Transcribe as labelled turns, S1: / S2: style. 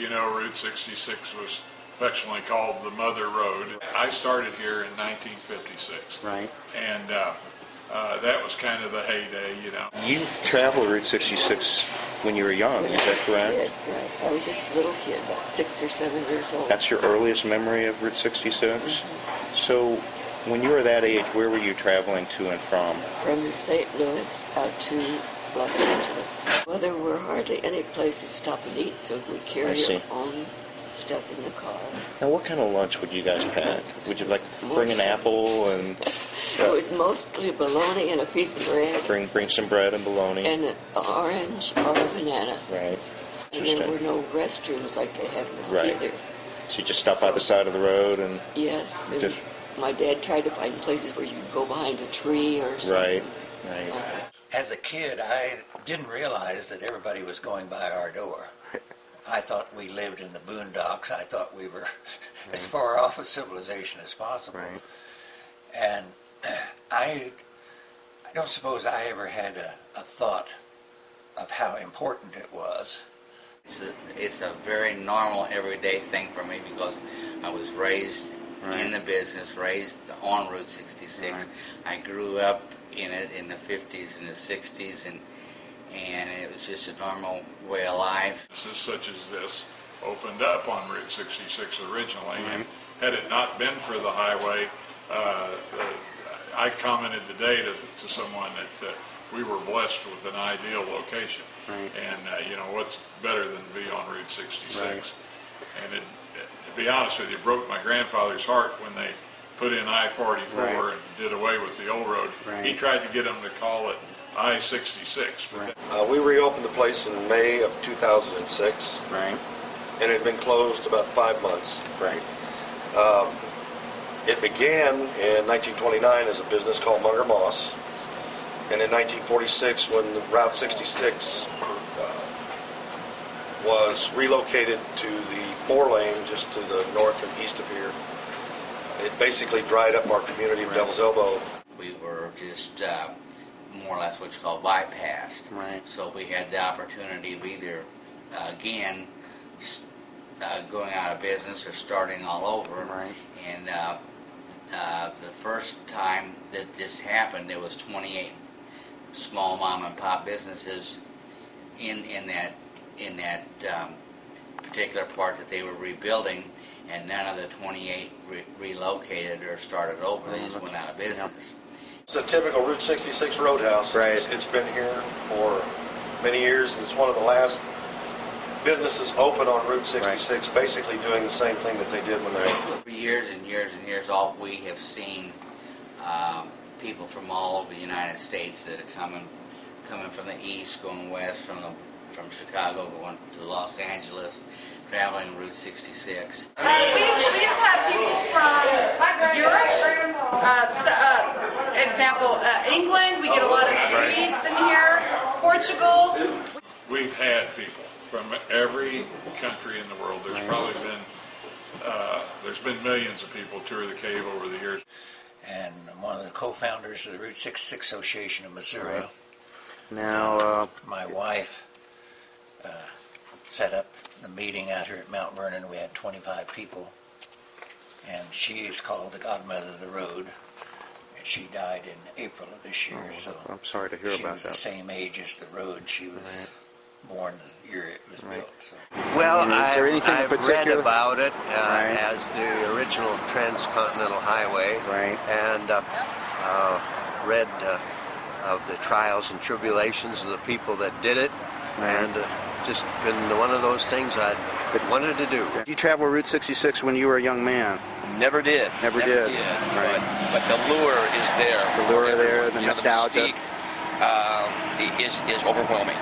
S1: you know, Route 66 was affectionately called the Mother Road. I started here in 1956.
S2: Right.
S1: And that was kind of the heyday, you know.
S2: You traveled Route 66 when you were young, is that correct?
S3: Kid, right. I was just a little kid, about 6 or 7 years old.
S2: That's your earliest memory of Route 66?
S3: Mm-hmm.
S2: So, when you were that age, where were you traveling to and from?
S3: From St. Louis out to Los Angeles. Well, there were hardly any places to stop and eat, so we carried our own stuff in the car.
S2: Now, what kind of lunch would you guys pack? Would you like bring an apple and?
S3: It was mostly bologna and a piece of bread.
S2: Bring some bread and bologna.
S3: And an orange or a banana.
S2: Right.
S3: And there were no restrooms like they have now either.
S2: So you just stop by the side of the road and.
S3: Yes. And my dad tried to find places where you could go behind a tree or something.
S2: Right.
S4: As a kid, I didn't realize that everybody was going by our door. I thought we lived in the boondocks. I thought we were as far off of civilization as possible. Right. And I don't suppose I ever had a thought of how important it was.
S5: It's a very normal, everyday thing for me because I was raised in the business, raised on Route 66. Right. I grew up in it in the 50s and the 60s, and it was just a normal way of life.
S1: Businesses such as this opened up on Route 66 originally, and had it not been for the highway, I commented today to someone that we were blessed with an ideal location. Right. And you know, what's better than to be on Route 66? Right. And to be honest with you, it broke my grandfather's heart when they put in I-44 and did away with the old road. Right. He tried to get them to call it I-66. But
S6: we reopened the place in May of 2006.
S2: Right.
S6: And it had been closed about 5 months.
S2: Right.
S6: It began in 1929 as a business called Munger Moss. And in 1946, when Route 66 was relocated to the 4-lane just to the north and east of here, it basically dried up our community of Devil's Elbow.
S5: We were just more or less what you call bypassed.
S2: Right.
S5: So we had the opportunity of either, again, going out of business or starting all over.
S2: Right.
S5: And the first time that this happened, there was 28 small mom and pop businesses in that particular part that they were rebuilding, and none of the 28 relocated or started over. They just went out of business.
S6: It's a typical Route 66 roadhouse.
S2: Right.
S6: It's been here for many years. It's one of the last businesses open on Route 66, basically doing the same thing that they did when they opened.
S5: For years and years and years, all we have seen people from all over the United States that are coming from the east, going west, from Chicago going to Los Angeles, traveling Route 66.
S7: We've had people from Europe, example, England. We get a lot of Swedes in here, Portugal.
S1: we've had people from every country in the world. There's probably been there's been millions of people tour the cave over the years.
S4: And I'm one of the co-founders of the Route 66 Association of Missouri.
S2: Right. Now,
S4: my wife set up the meeting out here at Mount Vernon. We had 25 people, and she is called the godmother of the road. And she died in April of this year. So
S2: I'm sorry to hear about that.
S4: She was the same age as the road. She was born the year it was built. So.
S8: Well,
S2: I've
S8: read about it as the original transcontinental highway, and read of the trials and tribulations of the people that did it, and just been one of those things I wanted to do.
S2: Did you travel Route 66 when you were a young man?
S8: Never did.
S2: Never did.
S8: Right. But the lure is there.
S2: The lure there, the nostalgia.
S8: The mystique is overwhelming.